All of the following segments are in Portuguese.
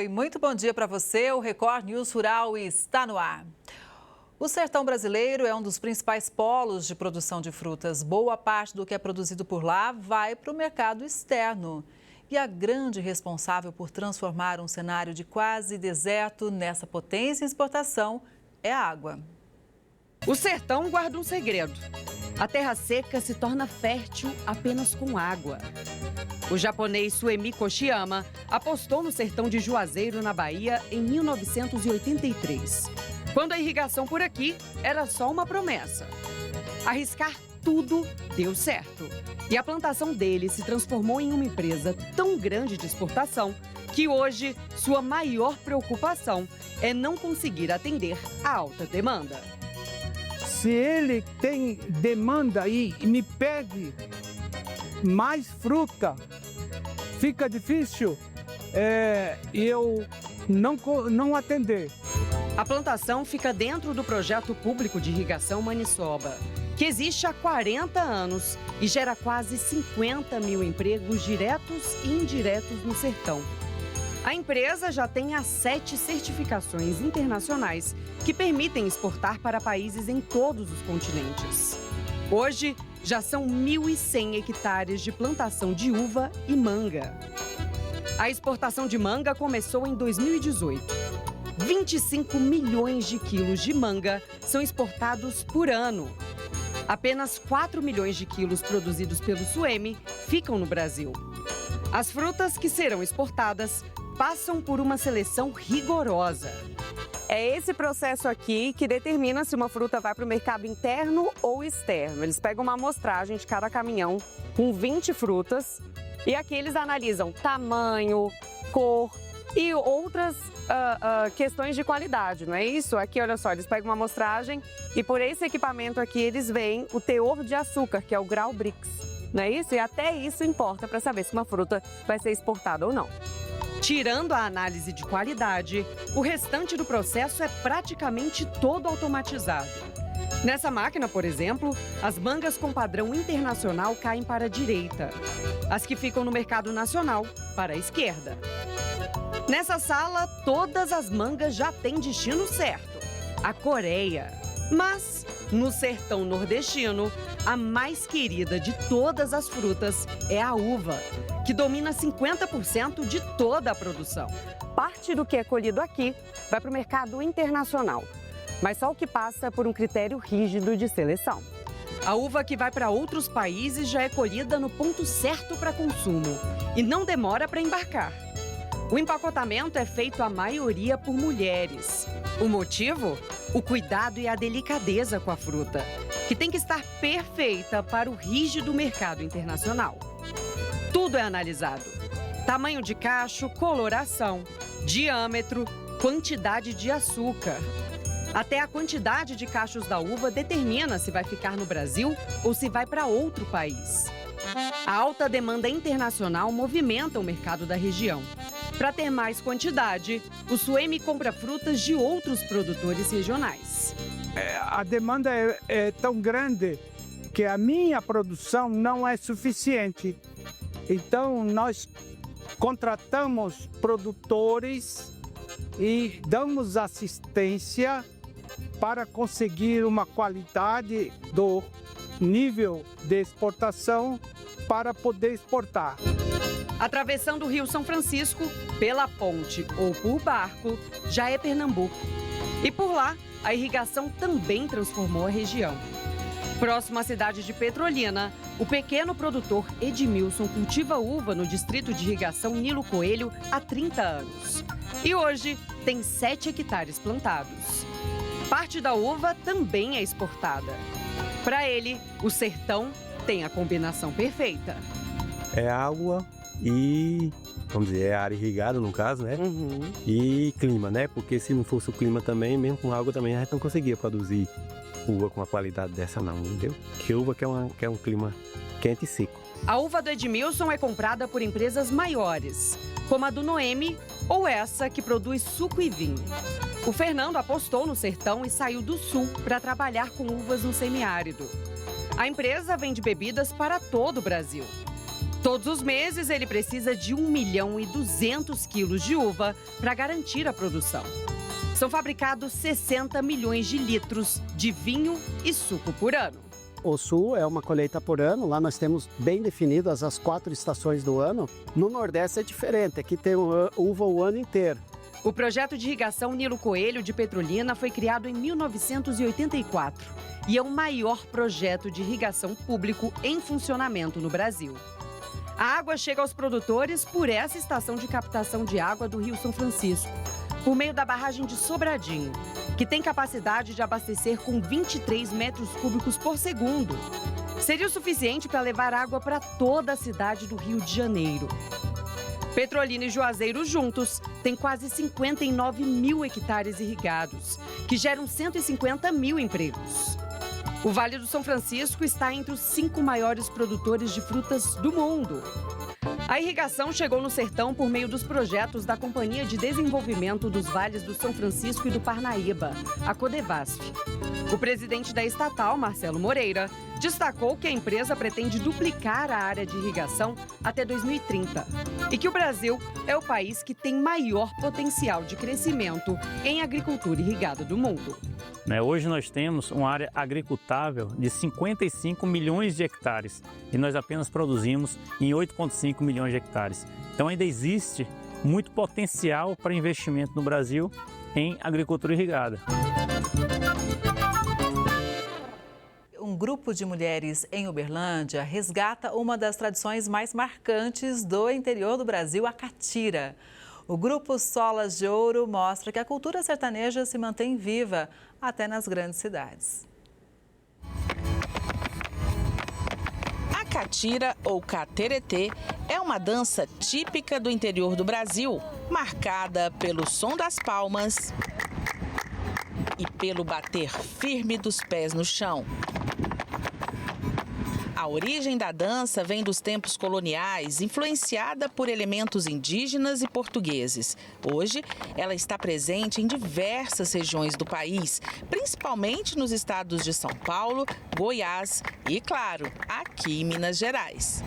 Oi, muito bom dia para você. O Record News Rural está no ar. O sertão brasileiro é um dos principais polos de produção de frutas. Boa parte do que é produzido por lá vai para o mercado externo. E a grande responsável por transformar um cenário de quase deserto nessa potência em exportação é a água. O sertão guarda um segredo. A terra seca se torna fértil apenas com água. O japonês Suemi Kochiyama apostou no sertão de Juazeiro, na Bahia, em 1983, quando a irrigação por aqui era só uma promessa. Arriscar tudo deu certo. E a plantação dele se transformou em uma empresa tão grande de exportação que hoje sua maior preocupação é não conseguir atender a alta demanda. Se ele tem demanda e me pede mais fruta, fica difícil eu não atender. A plantação fica dentro do projeto público de irrigação Maniçoba, que existe há 40 anos e gera quase 50 mil empregos diretos e indiretos no sertão. A empresa já tem as 7 certificações internacionais que permitem exportar para países em todos os continentes. Hoje, já são 1.100 hectares de plantação de uva e manga. A exportação de manga começou em 2018. 25 milhões de quilos de manga são exportados por ano. Apenas 4 milhões de quilos produzidos pelo Suemi ficam no Brasil. As frutas que serão exportadas passam por uma seleção rigorosa. É esse processo aqui que determina se uma fruta vai para o mercado interno ou externo. Eles pegam uma amostragem de cada caminhão com 20 frutas e aqui eles analisam tamanho, cor e outras questões de qualidade, não é isso? Aqui, olha só, eles pegam uma amostragem e por esse equipamento aqui eles veem o teor de açúcar, que é o grau Brix, não é isso? E até isso importa para saber se uma fruta vai ser exportada ou não. Tirando a análise de qualidade, o restante do processo é praticamente todo automatizado. Nessa máquina, por exemplo, as mangas com padrão internacional caem para a direita. As que ficam no mercado nacional, para a esquerda. Nessa sala, todas as mangas já têm destino certo, a Coreia. Mas, no sertão nordestino, a mais querida de todas as frutas é a uva, que domina 50% de toda a produção. Parte do que é colhido aqui vai para o mercado internacional, mas só o que passa por um critério rígido de seleção. A uva que vai para outros países já é colhida no ponto certo para consumo e não demora para embarcar. O empacotamento é feito a maioria por mulheres. O motivo? O cuidado e a delicadeza com a fruta, que tem que estar perfeita para o rígido mercado internacional. Tudo é analisado: tamanho de cacho, coloração, diâmetro, quantidade de açúcar. Até a quantidade de cachos da uva determina se vai ficar no Brasil ou se vai para outro país. A alta demanda internacional movimenta o mercado da região. Para ter mais quantidade, o Suemi compra frutas de outros produtores regionais. A demanda é tão grande que a minha produção não é suficiente. Então, nós contratamos produtores e damos assistência para conseguir uma qualidade do nível de exportação para poder exportar. Atravessando o Rio São Francisco, pela ponte ou por barco, já é Pernambuco. E por lá, a irrigação também transformou a região. Próximo à cidade de Petrolina, o pequeno produtor Edmilson cultiva uva no distrito de irrigação Nilo Coelho há 30 anos. E hoje tem 7 hectares plantados. Parte da uva também é exportada. Para ele, o sertão tem a combinação perfeita. É água e, vamos dizer, é área irrigada no caso, né? E clima, né? Porque se não fosse o clima também, mesmo com água também, a gente não conseguia produzir uva com uma qualidade dessa não, entendeu? Que uva que é um clima quente e seco. A uva do Edmilson é comprada por empresas maiores, como a do Noemi ou essa que produz suco e vinho. O Fernando apostou no sertão e saiu do sul para trabalhar com uvas no semiárido. A empresa vende bebidas para todo o Brasil. Todos os meses, ele precisa de 1.200.000 quilos de uva para garantir a produção. São fabricados 60 milhões de litros de vinho e suco por ano. O Sul é uma colheita por ano, lá nós temos bem definidas as 4 estações do ano. No Nordeste é diferente, aqui tem uva o ano inteiro. O projeto de irrigação Nilo Coelho de Petrolina foi criado em 1984 e é o maior projeto de irrigação público em funcionamento no Brasil. A água chega aos produtores por essa estação de captação de água do Rio São Francisco, por meio da barragem de Sobradinho, que tem capacidade de abastecer com 23 metros cúbicos por segundo. Seria o suficiente para levar água para toda a cidade do Rio de Janeiro. Petrolina e Juazeiro juntos têm quase 59 mil hectares irrigados, que geram 150 mil empregos. O Vale do São Francisco está entre os 5 maiores produtores de frutas do mundo. A irrigação chegou no sertão por meio dos projetos da Companhia de Desenvolvimento dos Vales do São Francisco e do Parnaíba, a Codevasf. O presidente da estatal, Marcelo Moreira, destacou que a empresa pretende duplicar a área de irrigação até 2030 e que o Brasil é o país que tem maior potencial de crescimento em agricultura irrigada do mundo. Hoje nós temos uma área agricultável de 55 milhões de hectares e nós apenas produzimos em 8,5 milhões de hectares. Então ainda existe muito potencial para investimento no Brasil em agricultura irrigada. Um grupo de mulheres em Uberlândia resgata uma das tradições mais marcantes do interior do Brasil, a catira. O grupo Solas de Ouro mostra que a cultura sertaneja se mantém viva até nas grandes cidades. A catira, ou cateretê, é uma dança típica do interior do Brasil, marcada pelo som das palmas e pelo bater firme dos pés no chão. A origem da dança vem dos tempos coloniais, influenciada por elementos indígenas e portugueses. Hoje, ela está presente em diversas regiões do país, principalmente nos estados de São Paulo, Goiás e, claro, aqui em Minas Gerais.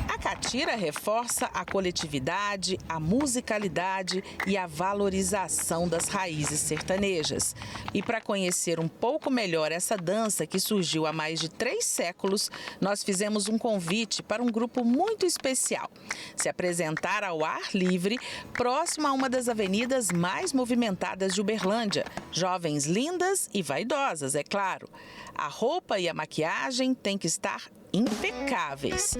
A catira reforça a coletividade, a musicalidade e a valorização das raízes sertanejas. E para conhecer um pouco melhor essa dança que surgiu há mais de 3 séculos, nós fizemos um convite para um grupo muito especial. Se apresentar ao ar livre, próximo a uma das avenidas mais movimentadas de Uberlândia. Jovens lindas e vaidosas, é claro. A roupa e a maquiagem têm que estar impecáveis.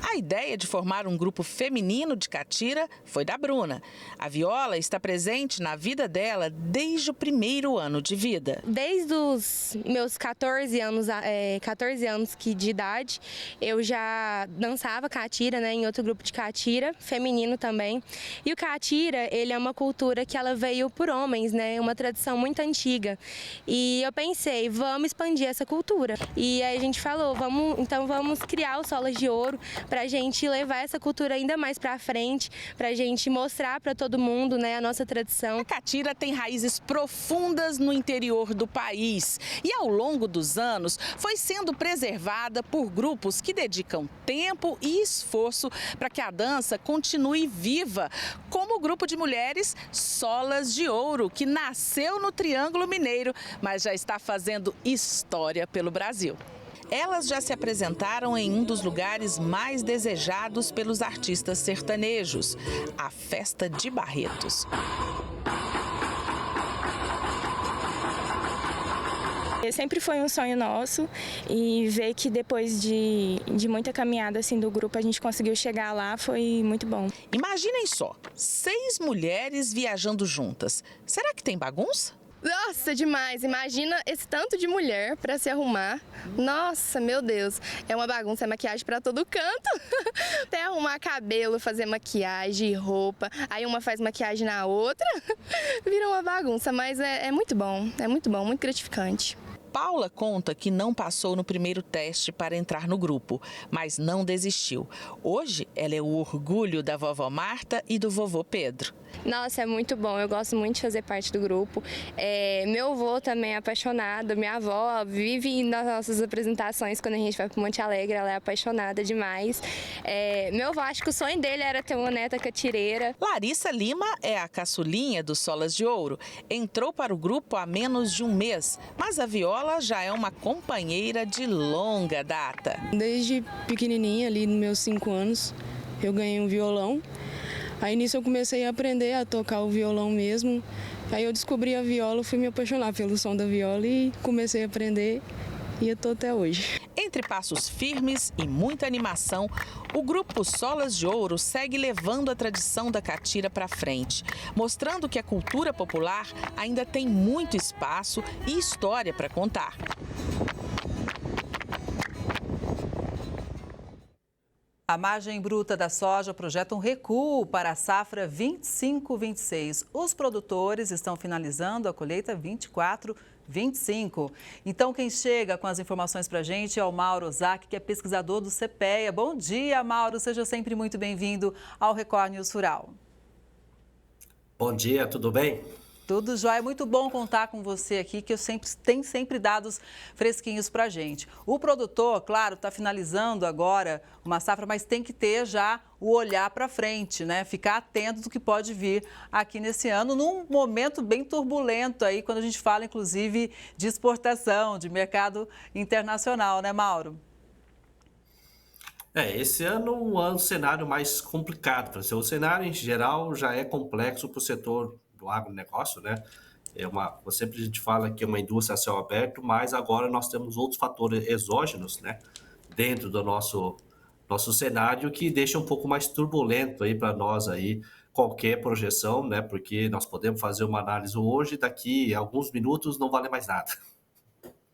A ideia de formar um grupo feminino de catira foi da Bruna. A viola está presente na vida dela desde o primeiro ano de vida. Desde os meus 14 anos de idade, eu já dançava catira, em outro grupo de catira, feminino também. E o catira, ele é uma cultura que ela veio por homens, uma tradição muito antiga. E eu pensei, vamos expandir essa cultura. E aí a gente falou, vamos criar o Solas de Ouro para a gente levar essa cultura ainda mais para frente, para a gente mostrar para todo mundo, a nossa tradição. A catira tem raízes profundas no interior do país e ao longo dos anos foi sendo preservada por grupos que dedicam tempo e esforço para que a dança continue viva, como o grupo de mulheres Solas de Ouro, que nasceu no Triângulo Mineiro, mas já está fazendo história pelo Brasil. Elas já se apresentaram em um dos lugares mais desejados pelos artistas sertanejos, a Festa de Barretos. Sempre foi um sonho nosso e ver que depois de muita caminhada do grupo a gente conseguiu chegar lá foi muito bom. Imaginem só, 6 mulheres viajando juntas. Será que tem bagunça? Nossa, demais! Imagina esse tanto de mulher para se arrumar. Nossa, meu Deus! É uma bagunça, é maquiagem para todo canto. Até arrumar cabelo, fazer maquiagem, roupa. Aí uma faz maquiagem na outra. Vira uma bagunça, mas é muito bom, muito gratificante. Paula conta que não passou no primeiro teste para entrar no grupo, mas não desistiu. Hoje, ela é o orgulho da vovó Marta e do vovô Pedro. Nossa, é muito bom, eu gosto muito de fazer parte do grupo. Meu avô também é apaixonado, minha avó vive nas nossas apresentações quando a gente vai para Monte Alegre, ela é apaixonada demais. Meu avô, acho que o sonho dele era ter uma neta catireira. Larissa Lima é a caçulinha do Solas de Ouro. Entrou para o grupo há menos de um mês, mas a Viola já é uma companheira de longa data. Desde pequenininha, ali nos meus 5 anos, eu ganhei um violão. Aí nisso eu comecei a aprender a tocar o violão mesmo. Aí eu descobri a viola, fui me apaixonar pelo som da viola e comecei a aprender e eu tô até hoje. Entre passos firmes e muita animação, o grupo Solas de Ouro segue levando a tradição da catira para frente, mostrando que a cultura popular ainda tem muito espaço e história para contar. A margem bruta da soja projeta um recuo para a safra 25-26. Os produtores estão finalizando a colheita 24-25. Então, quem chega com as informações para a gente é o Mauro Ozaki, que é pesquisador do CPEA. Bom dia, Mauro. Seja sempre muito bem-vindo ao Record News Rural. Bom dia, tudo bem? Tudo jóia, é muito bom contar com você aqui, que tem sempre dados fresquinhos para a gente. O produtor, claro, está finalizando agora uma safra, mas tem que ter já o olhar para frente, né? Ficar atento do que pode vir aqui nesse ano, num momento bem turbulento aí, quando a gente fala, inclusive, de exportação, de mercado internacional, né, Mauro? Esse ano é um cenário mais complicado. O cenário, em geral, já é complexo para o setor do agronegócio, né? Sempre a gente fala que é uma indústria a céu aberto, mas agora nós temos outros fatores exógenos, né? Dentro do nosso cenário que deixa um pouco mais turbulento aí para nós aí qualquer projeção, né? Porque nós podemos fazer uma análise hoje, daqui a alguns minutos não vale mais nada.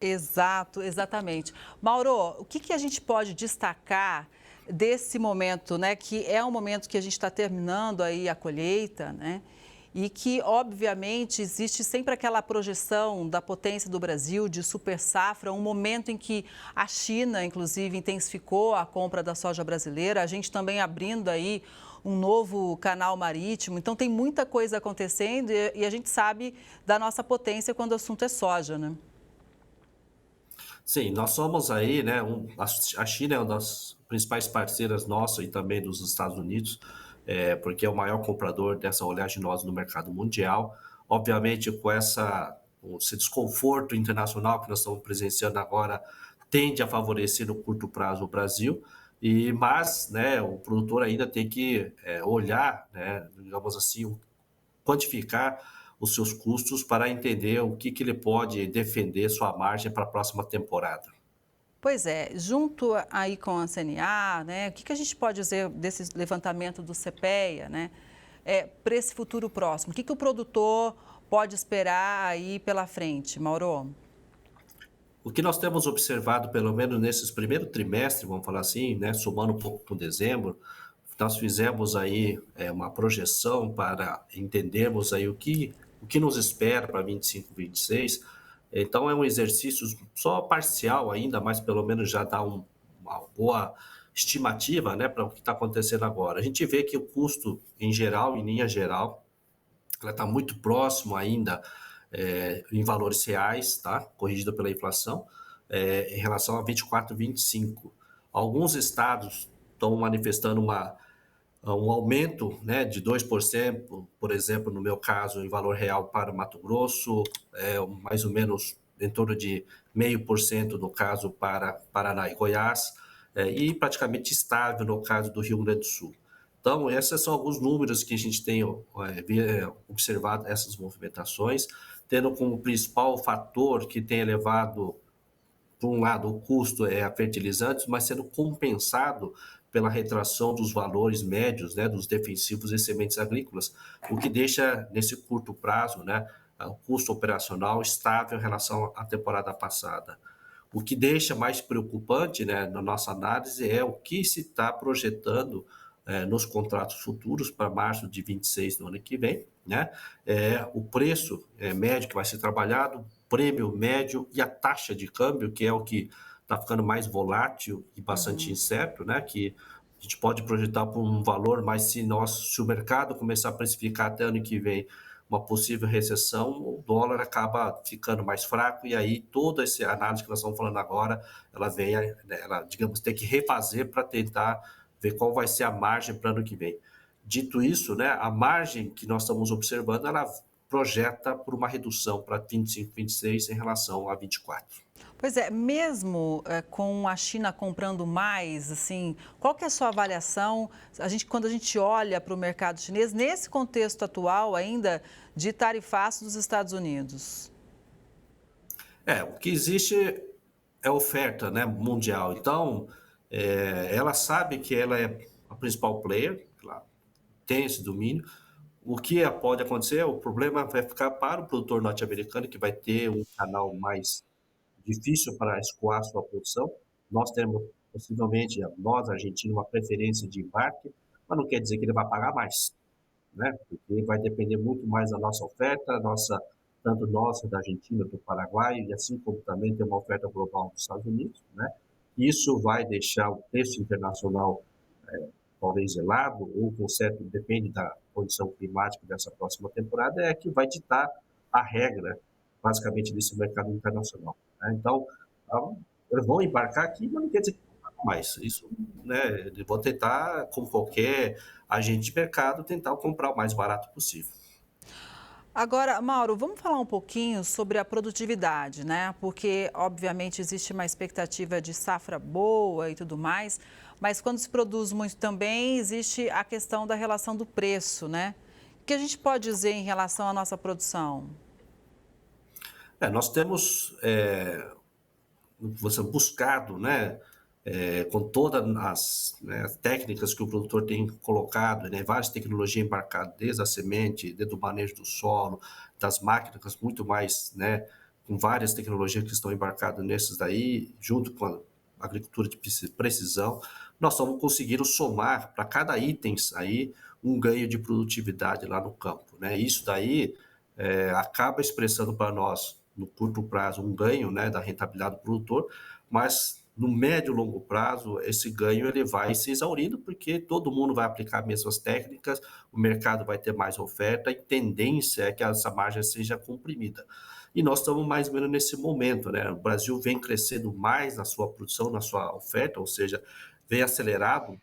Exato, exatamente. Mauro, o que a gente pode destacar desse momento, né? Que é um momento que a gente está terminando aí a colheita, né? E que, obviamente, existe sempre aquela projeção da potência do Brasil, de super safra, um momento em que a China, inclusive, intensificou a compra da soja brasileira, a gente também abrindo aí um novo canal marítimo. Então, tem muita coisa acontecendo e a gente sabe da nossa potência quando o assunto é soja, né? Sim, nós somos aí, né? A China é uma das principais parceiras nossas e também dos Estados Unidos, porque é o maior comprador dessa oleaginosa no mercado mundial. Obviamente, com esse desconforto internacional que nós estamos presenciando agora, tende a favorecer no curto prazo o Brasil, mas, né, o produtor ainda tem que olhar, né, digamos assim, quantificar os seus custos para entender o que ele pode defender sua margem para a próxima temporada. Pois é, junto aí com a CNA, né, o que a gente pode dizer desse levantamento do CPEA, né, para esse futuro próximo? O que o produtor pode esperar aí pela frente, Mauro? O que nós temos observado, pelo menos nesses primeiros trimestres, vamos falar assim, né, somando um pouco com dezembro, nós fizemos aí uma projeção para entendermos aí o que nos espera para 25, 26. Então, é um exercício só parcial ainda, mas pelo menos já dá uma boa estimativa, né, para o que está acontecendo agora. A gente vê que o custo, em geral, em linha geral, ela está muito próximo ainda em valores reais, tá? Corrigido pela inflação, em relação a 24, 25. Alguns estados estão manifestando um aumento, né, de 2%, por exemplo, no meu caso, em valor real para Mato Grosso, mais ou menos em torno de 0,5% no caso para Paraná e Goiás, e praticamente estável no caso do Rio Grande do Sul. Então, esses são alguns números que a gente tem observado essas movimentações, tendo como principal fator que tem elevado, por um lado, o custo a fertilizantes, mas sendo compensado pela retração dos valores médios, né, dos defensivos e sementes agrícolas, o que deixa, nesse curto prazo, né, o custo operacional estável em relação à temporada passada. O que deixa mais preocupante, né, na nossa análise é o que se está projetando nos contratos futuros para março de 26 do ano que vem, né, o preço médio que vai ser trabalhado, prêmio médio e a taxa de câmbio, que é o que está ficando mais volátil e bastante incerto, né? Que gente pode projetar por um valor, mas se o mercado começar a precificar até ano que vem uma possível recessão, o dólar acaba ficando mais fraco e aí toda essa análise que nós estamos falando agora, ela vem, ela, digamos, tem que refazer para tentar ver qual vai ser a margem para ano que vem. Dito isso, né, a margem que nós estamos observando, ela projeta por uma redução para 25, 26 em relação a 24. Pois é, mesmo com a China comprando mais, assim, qual que é a sua avaliação? Quando a gente olha para o mercado chinês, nesse contexto atual ainda de tarifaço dos Estados Unidos? O que existe é oferta, né, mundial. Então, ela sabe que ela é a principal player, ela tem esse domínio. O que pode acontecer, o problema vai ficar para o produtor norte-americano, que vai ter um canal mais difícil para escoar sua produção. Nós temos, possivelmente, nós, argentinos, uma preferência de embarque, mas não quer dizer que ele vai pagar mais, né? Porque vai depender muito mais da nossa oferta, tanto nossa, da Argentina, do Paraguai, e assim como também tem uma oferta global dos Estados Unidos, né? Isso vai deixar o preço internacional talvez gelado, ou com certo, depende da condição climática dessa próxima temporada, que vai ditar a regra, basicamente, desse mercado internacional. Né? Então, eles vão embarcar aqui, mas não quer dizer que não pagam mais. Isso, né, eles vão tentar, como qualquer agente de mercado, tentar comprar o mais barato possível. Agora, Mauro, vamos falar um pouquinho sobre a produtividade, né? Porque, obviamente, existe uma expectativa de safra boa e tudo mais, mas quando se produz muito também, existe a questão da relação do preço, né? O que a gente pode dizer em relação à nossa produção? Nós temos buscado, né, com todas as técnicas que o produtor tem colocado, né, várias tecnologias embarcadas, desde a semente, desde o manejo do solo, das máquinas, muito mais, né, com várias tecnologias que estão embarcadas nesses daí, junto com a agricultura de precisão, nós estamos conseguindo somar para cada item aí um ganho de produtividade lá no campo, né? Isso daí acaba expressando para nós, no curto prazo, um ganho, né, da rentabilidade do produtor, mas no médio e longo prazo, esse ganho ele vai se exaurindo, porque todo mundo vai aplicar as mesmas técnicas, o mercado vai ter mais oferta e tendência é que essa margem seja comprimida. E nós estamos mais ou menos nesse momento, né? O Brasil vem crescendo mais na sua produção, na sua oferta, ou seja, vem acelerado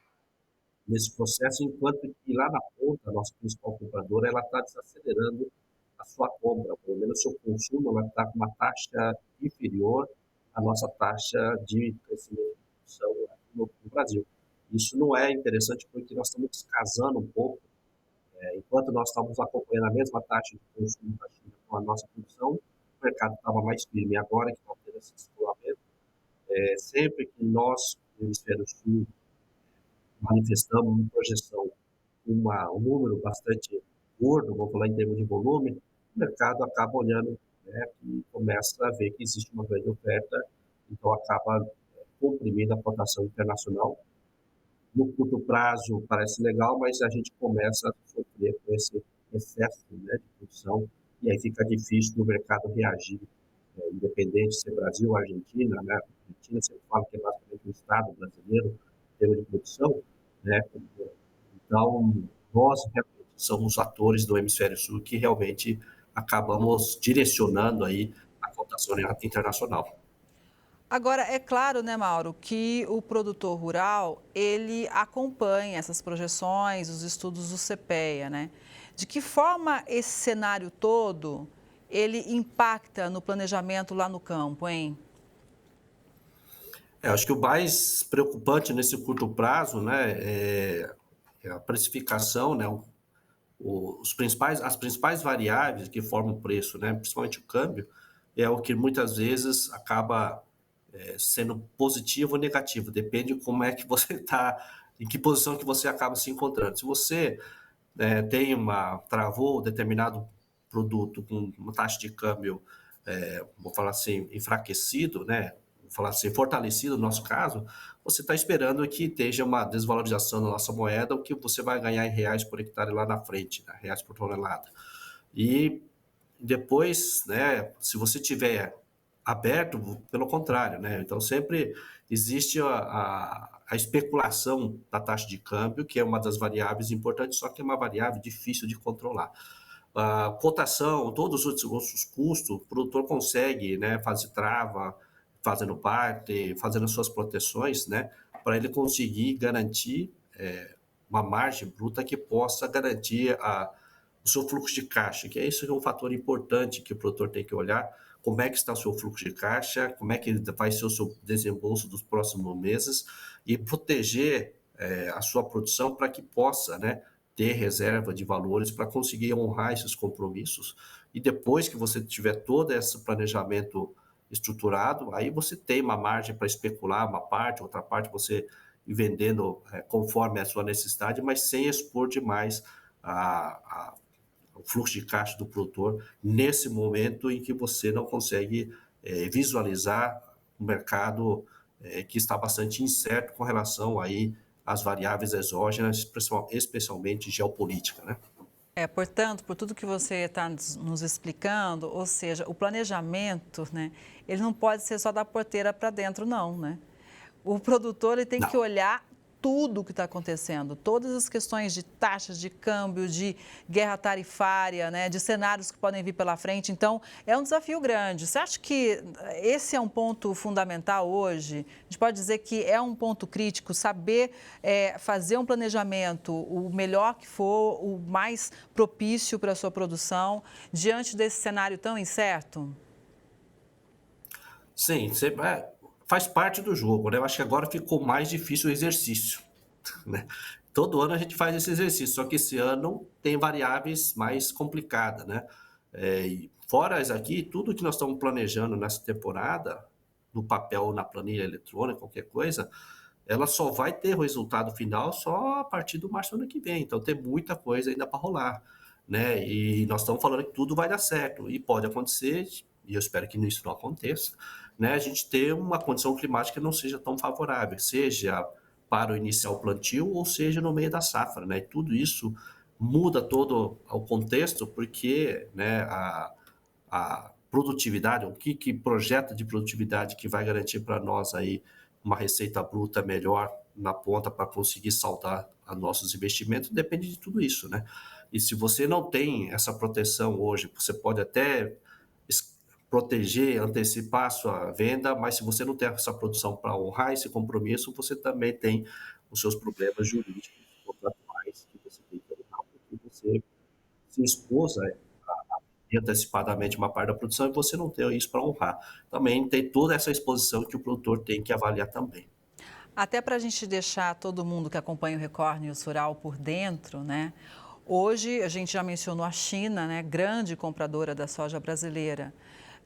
nesse processo, enquanto que lá na ponta, a nossa principal compradora, ela está desacelerando a sua compra, pelo menos o seu consumo, ela está com uma taxa inferior à nossa taxa de crescimento de produção no Brasil. Isso não é interessante porque nós estamos descasando um pouco, enquanto nós estamos acompanhando a mesma taxa de consumo da China com a nossa produção, o mercado estava mais firme. Agora que está tendo esse descolamento, sempre que nós, no Hemisfério Sul, manifestamos uma projeção, um número bastante gordo, vamos falar em termos de volume, o mercado acaba olhando, né, e começa a ver que existe uma grande oferta, então acaba comprimindo a cotação internacional. No curto prazo parece legal, mas a gente começa a sofrer com esse excesso, né, de produção, e aí fica difícil no mercado reagir, independente se é Brasil ou Argentina, né? A Argentina sempre fala que é basicamente um estado brasileiro em termos de produção, né? Então, nós realmente somos atores do Hemisfério Sul que realmente acabamos direcionando aí a cotação internacional. Agora, é claro, né, Mauro, que o produtor rural, ele acompanha essas projeções, os estudos do CPEA, né? De que forma esse cenário todo, ele impacta no planejamento lá no campo, hein? Acho que o mais preocupante nesse curto prazo, né, é a precificação, né, as principais variáveis que formam o preço, né, principalmente o câmbio, é o que muitas vezes acaba sendo positivo ou negativo, depende de como é que você está, em que posição que você acaba se encontrando. Se você travou determinado produto com uma taxa de câmbio, vou falar assim, enfraquecido, né, vou falar assim, fortalecido no nosso caso, você está esperando que esteja uma desvalorização da nossa moeda, o que você vai ganhar em reais por hectare lá na frente, né, reais por tonelada. E depois, né, se você tiver aberto, pelo contrário, né? Então sempre existe a especulação da taxa de câmbio, que é uma das variáveis importantes, só que é uma variável difícil de controlar. A cotação, todos os outros custos, o produtor consegue, né, fazer trava, fazendo parte, fazendo as suas proteções, né, para ele conseguir garantir uma margem bruta que possa garantir o seu fluxo de caixa, que isso é um fator importante que o produtor tem que olhar, como é que está o seu fluxo de caixa, como é que vai ser o seu desembolso dos próximos meses e proteger a sua produção para que possa, né, ter reserva de valores para conseguir honrar esses compromissos. E depois que você tiver todo esse planejamento estruturado, aí você tem uma margem para especular uma parte, outra parte você ir vendendo conforme a sua necessidade, mas sem expor demais o fluxo de caixa do produtor nesse momento em que você não consegue visualizar um mercado que está bastante incerto com relação aí às variáveis exógenas, especialmente geopolítica, né? Portanto, por tudo que você está nos explicando, ou seja, o planejamento, né, ele não pode ser só da porteira para dentro, não, né? O produtor ele tem que olhar tudo o que está acontecendo, todas as questões de taxas de câmbio, de guerra tarifária, né, de cenários que podem vir pela frente. Então, é um desafio grande. Você acha que esse é um ponto fundamental hoje? A gente pode dizer que é um ponto crítico, saber fazer um planejamento o melhor que for, o mais propício para a sua produção, diante desse cenário tão incerto? Sim, faz parte do jogo, né? Eu acho que agora ficou mais difícil o exercício, né? Todo ano a gente faz esse exercício, só que esse ano tem variáveis mais complicadas, né? Fora isso aqui, tudo que nós estamos planejando nessa temporada, no papel ou na planilha eletrônica, qualquer coisa, ela só vai ter o resultado final só a partir do março do ano que vem. Então tem muita coisa ainda para rolar, né? E nós estamos falando que tudo vai dar certo, e pode acontecer, e eu espero que isso não aconteça, né, a gente ter uma condição climática que não seja tão favorável, seja para o iniciar o plantio ou seja no meio da safra, né? E tudo isso muda todo o contexto, porque, né, a produtividade, o que projeta de produtividade que vai garantir para nós aí uma receita bruta melhor na ponta para conseguir saldar a nossos investimentos, depende de tudo isso, né? E se você não tem essa proteção hoje, você pode até proteger, antecipar a sua venda, mas se você não tem essa produção para honrar esse compromisso, você também tem os seus problemas jurídicos, contratuais, que você tem que honrar, porque você se expôs a antecipadamente uma parte da produção e você não tem isso para honrar. Também tem toda essa exposição que o produtor tem que avaliar também. Até para a gente deixar todo mundo que acompanha o Record News Rural por dentro, né? Hoje a gente já mencionou a China, né? Grande compradora da soja brasileira.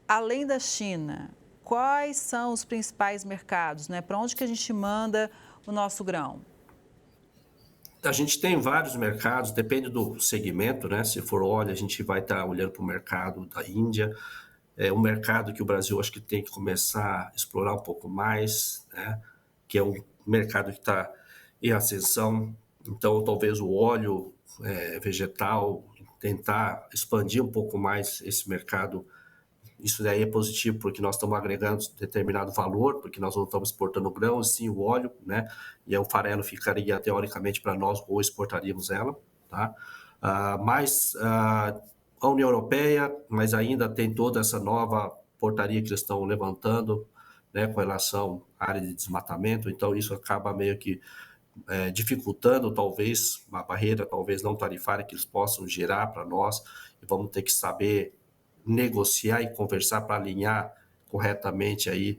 Além da China, quais são os principais mercados, né? Para onde que a gente manda o nosso grão? A gente tem vários mercados, depende do segmento, né? Se for óleo, a gente vai estar olhando para o mercado da Índia, um mercado que o Brasil acho que tem que começar a explorar um pouco mais, né? Que é um mercado que está em ascensão. Então, talvez o óleo vegetal, tentar expandir um pouco mais esse mercado. Isso daí é positivo, porque nós estamos agregando determinado valor, porque nós não estamos exportando grão, sim o óleo, né? E o farelo ficaria, teoricamente, para nós, ou exportaríamos ela, tá? Mas a União Europeia, mas ainda tem toda essa nova portaria que eles estão levantando, né, com relação à área de desmatamento, então isso acaba meio que dificultando, talvez, uma barreira, talvez não tarifária, que eles possam gerar para nós, e vamos ter que saber negociar e conversar para alinhar corretamente aí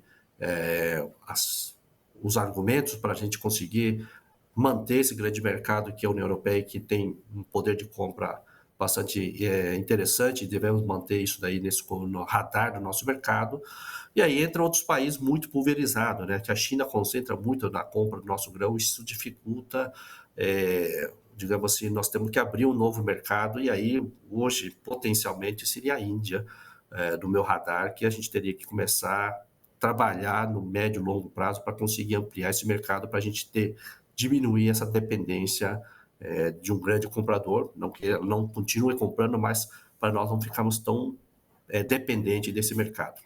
os argumentos para a gente conseguir manter esse grande mercado que é a União Europeia, que tem um poder de compra bastante interessante, e devemos manter isso daí no radar do nosso mercado. E aí entram outros países muito pulverizados, né? Que a China concentra muito na compra do nosso grão, isso dificulta, digamos assim, nós temos que abrir um novo mercado, e aí hoje potencialmente seria a Índia, do meu radar, que a gente teria que começar a trabalhar no médio e longo prazo para conseguir ampliar esse mercado, para a gente diminuir essa dependência de um grande comprador, não que ele não continue comprando, mas para nós não ficarmos tão dependentes desse mercado.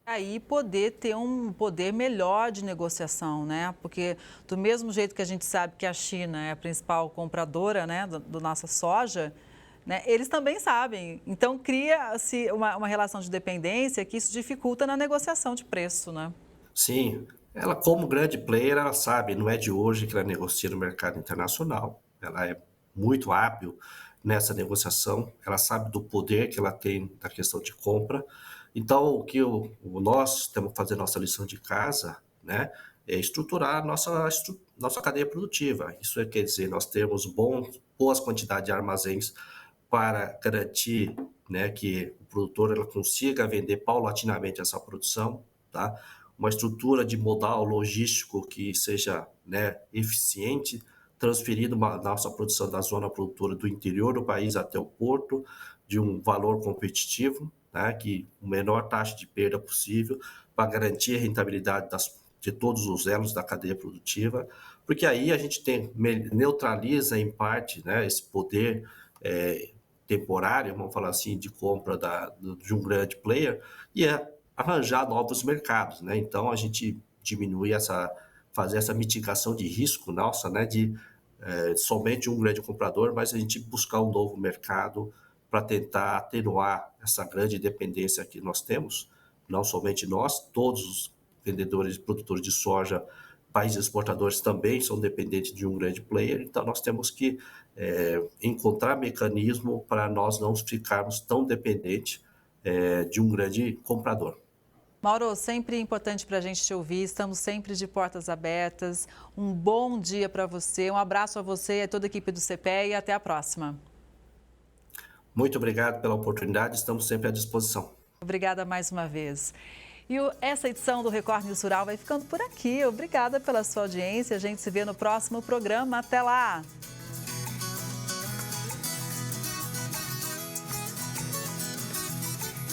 Aí poder ter um poder melhor de negociação, né? Porque do mesmo jeito que a gente sabe que a China é a principal compradora, né, do nossa soja, né, eles também sabem. Então cria-se uma relação de dependência que isso dificulta na negociação de preço, né? Sim, ela como grande player, ela sabe, não é de hoje que ela negocia no mercado internacional. Ela é muito hábil nessa negociação, ela sabe do poder que ela tem na questão de compra. Então, o que nós temos que fazer nossa lição de casa, né, é estruturar a nossa cadeia produtiva. Isso quer dizer, nós temos boas quantidades de armazéns para garantir, né, que o produtor ela consiga vender paulatinamente essa produção, tá? Uma estrutura de modal logístico que seja, né, eficiente, transferindo a nossa produção da zona produtora do interior do país até o porto, de um valor competitivo, né, que o menor taxa de perda possível, para garantir a rentabilidade de todos os elos da cadeia produtiva, porque aí a gente neutraliza em parte, né, esse poder temporário, vamos falar assim, de compra de um grande player, e arranjar novos mercados, né? Então a gente diminui fazer essa mitigação de risco nossa, né, de somente um grande comprador, mas a gente buscar um novo mercado para tentar atenuar essa grande dependência que nós temos, não somente nós, todos os vendedores e produtores de soja, países exportadores também são dependentes de um grande player, então nós temos que encontrar mecanismo para nós não ficarmos tão dependentes de um grande comprador. Mauro, sempre importante para a gente te ouvir, estamos sempre de portas abertas. Um bom dia para você, um abraço a você e a toda a equipe do CPE e até a próxima. Muito obrigado pela oportunidade, estamos sempre à disposição. Obrigada mais uma vez. E essa edição do Record News Rural vai ficando por aqui. Obrigada pela sua audiência. A gente se vê no próximo programa. Até lá!